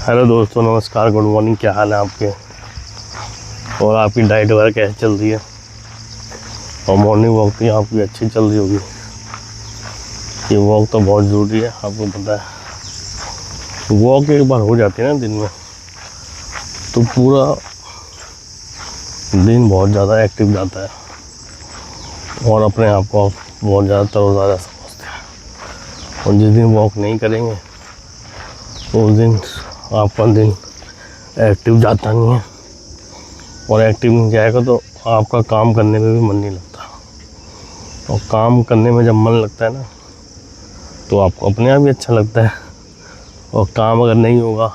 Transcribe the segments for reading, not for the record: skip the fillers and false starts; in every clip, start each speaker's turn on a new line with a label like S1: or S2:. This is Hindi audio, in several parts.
S1: हेलो दोस्तों, नमस्कार, गुड मॉर्निंग। क्या हाल है आपके? और आपकी डाइट वगैरह कैसे चल रही है? और मॉर्निंग वॉक भी आपकी अच्छी चल रही होगी। ये वॉक तो बहुत ज़रूरी है, आपको पता है। वॉक एक बार हो जाती है ना दिन में, तो पूरा दिन बहुत ज़्यादा एक्टिव जाता है और अपने आप को बहुत ज़्यादा तरोताज़ा समझते हैं। और जिस दिन वॉक नहीं करेंगे उस दिन आपका दिन एक्टिव जाता नहीं है, और एक्टिव नहीं जाएगा तो आपका काम करने में भी मन नहीं लगता। और काम करने में जब मन लगता है ना, तो आपको अपने आप ही अच्छा लगता है। और काम अगर नहीं होगा,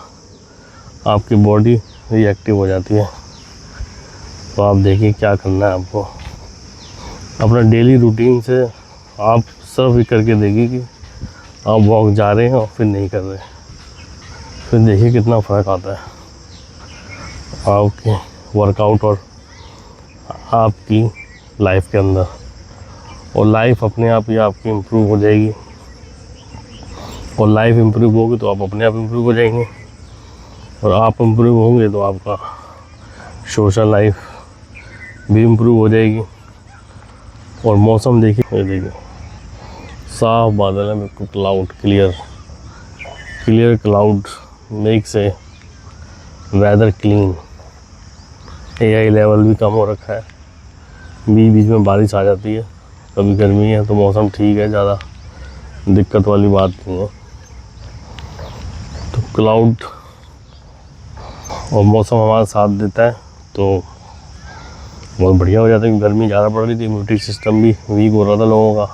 S1: आपकी बॉडी रिएक्टिव हो जाती है। तो आप देखिए क्या करना है आपको। अपना डेली रूटीन से आप सब करके देखिए कि आप वॉक जा रहे हैं और फिर नहीं कर रहे, फिर देखिए कितना फ़र्क आता है आपके वर्कआउट और आपकी लाइफ के अंदर। और लाइफ अपने आप ही आपकी इम्प्रूव हो जाएगी, और लाइफ इम्प्रूव होगी तो आप अपने आप इम्प्रूव हो जाएंगे, और आप इम्प्रूव होंगे तो आपका सोशल लाइफ भी इम्प्रूव हो जाएगी। और मौसम देखिए, साफ बादल है, बिल्कुल cloud clear cloud makes a weather clean. AI level भी कम हो रखा है, बीच बीच में बारिश आ जाती है, कभी गर्मी है, तो मौसम ठीक है, ज़्यादा दिक्कत वाली बात नहीं है। तो क्लाउड और मौसम हमारा साथ देता है तो बहुत बढ़िया हो जाता है। गर्मी ज़्यादा पड़ रही थी, इम्यूनिटी सिस्टम भी वीक हो रहा था लोगों का,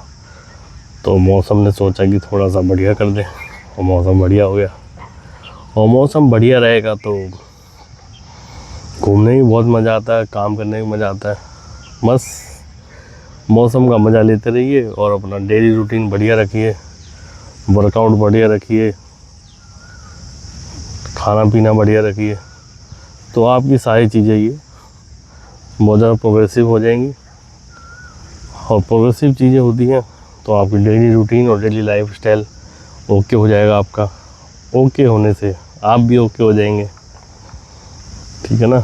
S1: तो मौसम ने सोचा कि थोड़ा सा बढ़िया कर दें, और मौसम बढ़िया हो गया। और मौसम बढ़िया रहेगा तो घूमने में बहुत मज़ा आता है, काम करने में मज़ा आता है। बस मौसम का मज़ा लेते रहिए और अपना डेली रूटीन बढ़िया रखिए, वर्कआउट बढ़िया रखिए, खाना पीना बढ़िया रखिए, तो आपकी सारी चीज़ें ये बहुत ज़्यादा प्रोग्रेसिव हो जाएंगी। और प्रोग्रेसिव चीज़ें होती हैं तो आपकी डेली रूटीन और डेली लाइफस्टाइल ओके हो जाएगा आपका। ओके होने से आप भी ओके हो जाएंगे, ठीक है ना।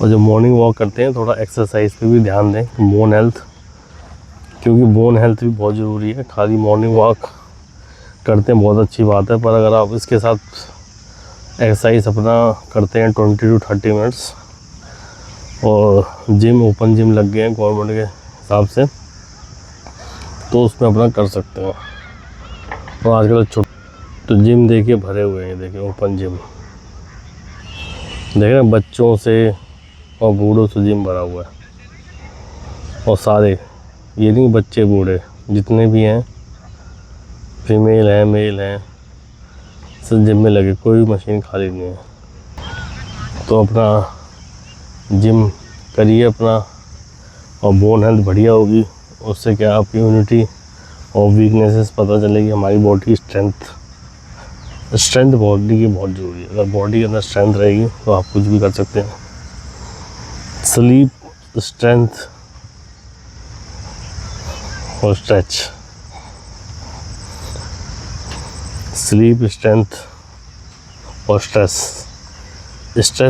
S1: और जब मॉर्निंग वॉक करते हैं थोड़ा एक्सरसाइज पे भी ध्यान दें, बोन हेल्थ, क्योंकि बोन हेल्थ भी बहुत ज़रूरी है। खाली मॉर्निंग वॉक करते हैं बहुत अच्छी बात है, पर अगर आप इसके साथ एक्सरसाइज अपना करते हैं 20 to 30 मिनट्स, और जिम ओपन जिम लग गए हैं गवर्नमेंट के हिसाब से, तो उसमें अपना कर सकते हैं। और आजकल तो जिम देखिए भरे हुए हैं, देखिए ओपन जिम, देख रहे हैं, बच्चों से और बूढ़ों से जिम भरा हुआ है। और सारे, ये नहीं बच्चे बूढ़े, जितने भी हैं, फीमेल हैं मेल हैं, सब जिम में लगे, कोई मशीन खाली नहीं है। तो अपना जिम करिए अपना, और बोन हेल्थ बढ़िया होगी। उससे क्या आपकी इम्यूनिटी और वीकनेसेस पता चलेगी, हमारी बॉडी की स्ट्रेंथ बॉडी की बहुत ज़रूरी है। अगर बॉडी के अंदर स्ट्रेंथ रहेगी तो आप कुछ भी कर सकते हैं। स्लीप, स्ट्रेंथ और स्ट्रेच। स्लीप, स्ट्रेंथ और स्ट्रेस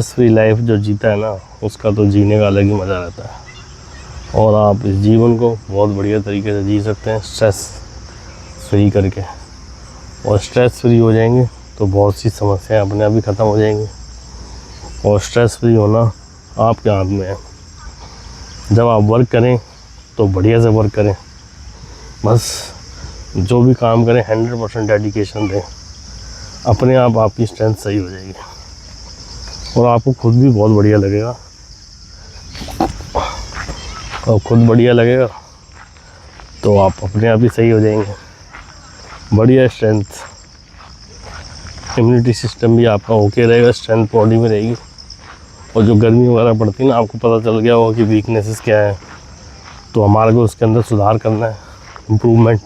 S1: फ्री लाइफ जो जीता है ना, उसका तो जीने का अलग ही मज़ा रहता है। और आप इस जीवन को बहुत बढ़िया तरीके से जी सकते हैं स्ट्रेस फ्री करके। और स्ट्रेस फ्री हो जाएंगे तो बहुत सी समस्याएं अपने आप ही ख़त्म हो जाएंगी। और स्ट्रेस फ्री होना आपके हाथ में है। जब आप वर्क करें तो बढ़िया से वर्क करें, बस जो भी काम करें 100% डेडिकेशन दें, अपने आप आपकी स्ट्रेंथ सही हो जाएगी और आपको खुद भी बहुत बढ़िया लगेगा। और खुद बढ़िया लगेगा तो आप अपने आप ही सही हो जाएंगे। बढ़िया स्ट्रेंथ, इम्यूनिटी सिस्टम भी आपका ओके रहेगा, स्ट्रेंथ बॉडी में रहेगी। और जो गर्मी वगैरह पड़ती है ना, आपको पता चल गया होगा कि वीकनेसेस क्या है, तो हमारे को उसके अंदर सुधार करना है। इम्प्रूवमेंट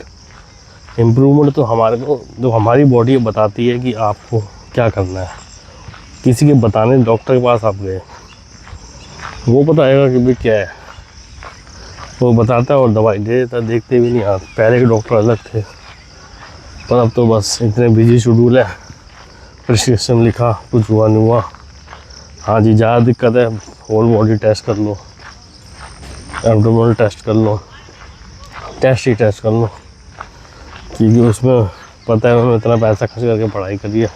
S1: तो हमारे को, जो हमारी बॉडी बताती है कि आपको क्या करना है। किसी के बताने डॉक्टर के पास आप गए, वो बताएगा कि भाई क्या है, वो बताता है और दवाई दे देता, देखते भी नहीं आप। पहले के डॉक्टर अलग थे, पर अब तो बस इतने बिजी शेड्यूल है, प्रिस्क्रिप्शन लिखा, कुछ हुआ नहीं हुआ, हाँ जी ज़्यादा दिक्कत है होल बॉडी टेस्ट कर लो, एब्डोमिनल टेस्ट कर लो, टेस्ट ही टेस्ट कर लो, क्योंकि उसमें पता है उन्होंने इतना पैसा खर्च करके पढ़ाई करी है,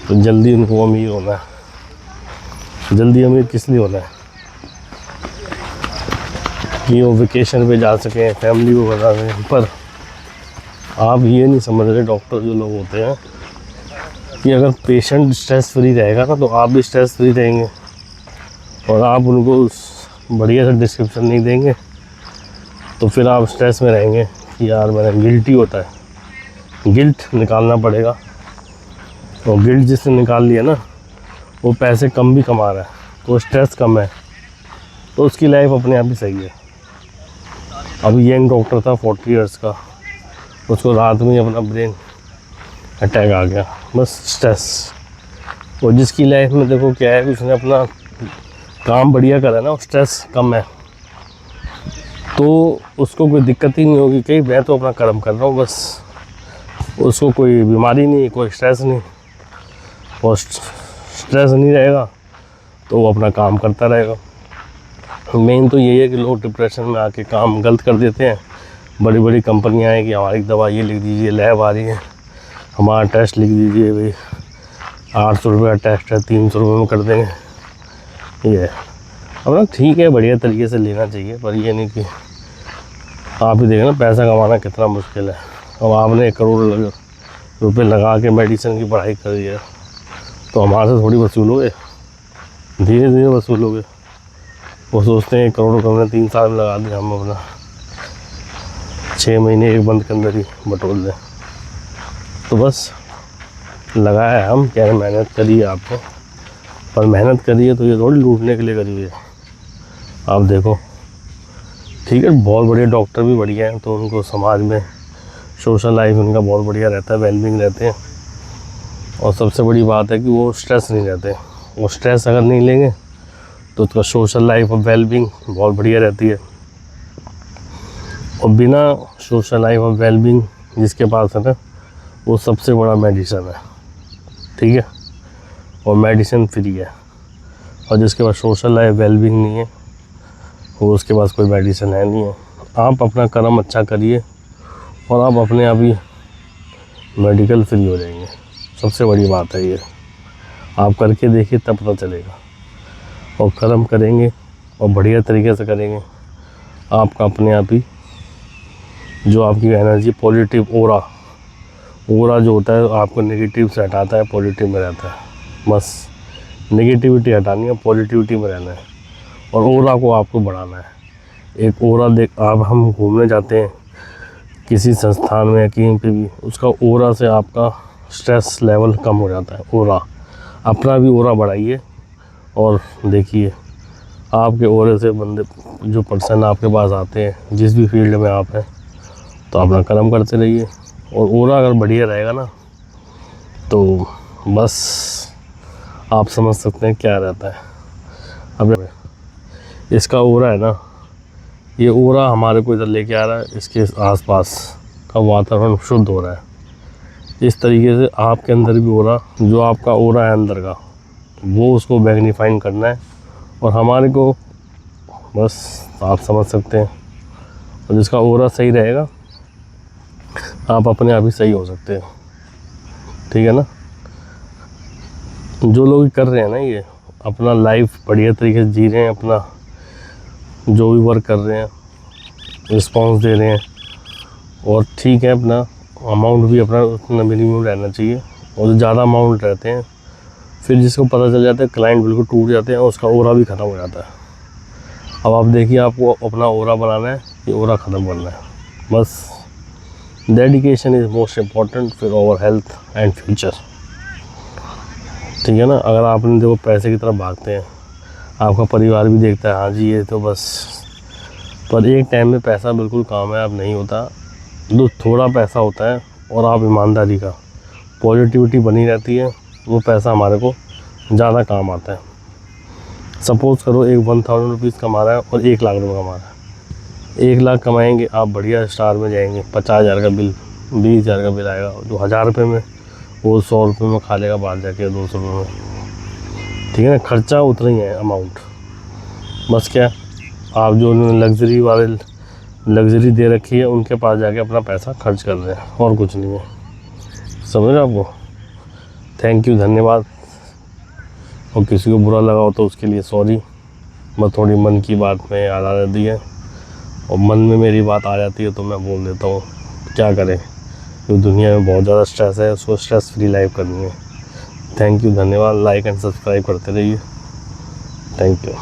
S1: तो जल्दी उनको अमीर होना है। जल्दी अमीर किस लिए होना है कि वो वेकेशन पे जा सकें, फैमिली को बता दें। पर आप ये नहीं समझ रहे, डॉक्टर जो लोग होते हैं, कि अगर पेशेंट स्ट्रेस फ्री रहेगा ना तो आप भी स्ट्रेस फ्री रहेंगे, और आप उनको बढ़िया सा डिस्क्रिप्शन नहीं देंगे तो फिर आप स्ट्रेस में रहेंगे कि यार मैंने गिल्टी होता है, गिल्ट निकालना पड़ेगा। और गिल्ट जिसने निकाल लिया ना वो पैसे कम भी कमा रहा है, तो स्ट्रेस कम है, तो उसकी लाइफ अपने आप ही सही है। अभी यंग डॉक्टर था 40 इयर्स का, उसको रात में ही अपना ब्रेन अटैक आ गया, बस स्ट्रेस। और जिसकी लाइफ में देखो क्या है कि उसने अपना काम बढ़िया करा ना, स्ट्रेस कम है, तो उसको कोई दिक्कत ही नहीं होगी कि मैं तो अपना कर्म कर रहा हूँ बस, उसको कोई बीमारी नहीं, कोई स्ट्रेस नहीं। और स्ट्रेस नहीं रहेगा तो वो अपना काम करता रहेगा। मेन तो यही है कि लोग डिप्रेशन में आके काम गलत कर देते हैं। बड़ी बड़ी कंपनियां हैं कि हमारी दवा ये लिख दीजिए, लैब आ रही है, हमारा टेस्ट लिख दीजिए भाई, 800 रुपये का टेस्ट है 300 रुपये में कर देंगे। ये अपना ठीक है, बढ़िया तरीके से लेना चाहिए, पर ये नहीं कि आप ही देखें ना पैसा कमाना कितना मुश्किल है। अब आपने 1 करोड़ रुपए लगा के मेडिसिन की पढ़ाई करी है, तो हमारे से थोड़ी वसूलोगे, धीरे धीरे वसूलोगे। वो सोचते हैं 1 करोड़ रुपये हमने 3 साल में लगा दिया, हम अपना 6 महीने 1 बंद के अंदर ही बटोर दें। तो बस लगाया है, हम क्या मेहनत करी है आपको, पर मेहनत करी है तो ये थोड़ी लूटने के लिए करी हुई है। आप देखो ठीक है, बहुत बढ़िया डॉक्टर भी बढ़िया हैं, तो उनको समाज में सोशल लाइफ उनका बहुत बढ़िया रहता है, वेलबींग रहते हैं। और सबसे बड़ी बात है कि वो स्ट्रेस नहीं रहते। वो स्ट्रेस अगर नहीं लेंगे तो उसका सोशल लाइफ और वेलबींग बहुत बढ़िया रहती है। और बिना सोशल लाइफ और वेलबींग जिसके पास है ना, वो सबसे बड़ा मेडिसिन है, ठीक है, और मेडिसिन फ्री है। और जिसके पास सोशल लाइफ वेलबींग नहीं है, वो उसके पास कोई मेडिसिन है नहीं है। आप अपना कर्म अच्छा करिए और आप अपने आप ही मेडिकल फ्री हो जाएंगे। सबसे बड़ी बात है ये, आप करके देखिए तब पता चलेगा। और कर्म करेंगे और बढ़िया तरीके से करेंगे, आपका अपने आप ही जो आपकी एनर्जी पॉजिटिव ओरा जो होता है आपको नेगेटिव से हटाता है, पॉजिटिव में रहता है। बस नेगेटिविटी हटानी है, पॉजिटिविटी में रहना है, और ओरा को आपको बढ़ाना है। एक ओरा देख, आप हम घूमने जाते हैं किसी संस्थान में या कहीं पे भी, उसका ओरा से आपका स्ट्रेस लेवल कम हो जाता है। ओरा, अपना भी ओरा बढ़ाइए और देखिए आपके ओरे से बंदे जो पर्सन आपके पास आते हैं, जिस भी फील्ड में आप हैं, तो अपना कर्म करते रहिए। और ओरा अगर बढ़िया रहेगा ना तो बस आप समझ सकते हैं क्या रहता है। अब इसका ओरा है ना, ये ओरा हमारे को इधर लेके आ रहा है, इसके आसपास का वातावरण शुद्ध हो रहा है। इस तरीके से आपके अंदर भी ओरा, जो आपका ओरा है अंदर का, वो उसको मैग्नीफाइंग करना है। और हमारे को बस आप समझ सकते हैं, और जिसका ओरा सही रहेगा आप अपने आप ही सही हो सकते हैं, ठीक है ना। जो लोग कर रहे हैं ना, ये अपना लाइफ बढ़िया तरीके से जी रहे हैं, अपना जो भी वर्क कर रहे हैं रिस्पॉन्स दे रहे हैं, और ठीक है, अपना अमाउंट भी अपना उतना मिनिमम रहना चाहिए। और जो ज़्यादा अमाउंट रहते हैं फिर जिसको पता चल जाता है, क्लाइंट बिल्कुल टूट जाते हैं, उसका ओरा भी ख़त्म हो जाता है। अब आप देखिए, आपको अपना ओरा बनाना है, ये ओरा ख़त्म करना है। बस डेडिकेशन इज़ मोस्ट इम्पॉर्टेंट फिर ओवर हेल्थ एंड फ्यूचर, ठीक है ना। अगर आपने देखो पैसे की तरफ भागते हैं, आपका परिवार भी देखता है हाँ जी ये तो बस, पर एक टाइम में पैसा बिल्कुल कामयाब नहीं होता। जो थोड़ा पैसा होता है और आप ईमानदारी का पॉजिटिविटी बनी रहती है, वो पैसा हमारे को ज़्यादा काम आता है। सपोज़ करो एक 1000 रुपीज़ कमा रहा है और 1 लाख रुपये कमा रहा है। 1 लाख कमाएंगे, आप बढ़िया स्टार में जाएंगे, 50,000 का बिल, 20,000 का बिल आएगा। जो 1000 रुपये में वो 100 रुपये में खा लेगा बाहर जाके, 200 रुपये में, ठीक है ना। खर्चा उतना ही है अमाउंट, बस क्या आप जो लग्जरी वाले लग्जरी दे रखी है उनके पास जाके अपना पैसा खर्च कर रहे हैं, और कुछ नहीं है। समझ रहे आपको। थैंक यू, धन्यवाद। और किसी को बुरा लगा हो तो उसके लिए सॉरी। मैं थोड़ी मन की बात में याद आ जाती है, और मन में मेरी बात आ जाती है तो मैं बोल देता हूँ, क्या करें, क्योंकि दुनिया में बहुत ज़्यादा स्ट्रेस है, उसको स्ट्रेस फ्री लाइफ करनी है। थैंक यू, धन्यवाद। लाइक एंड सब्सक्राइब करते रहिए। Thank you.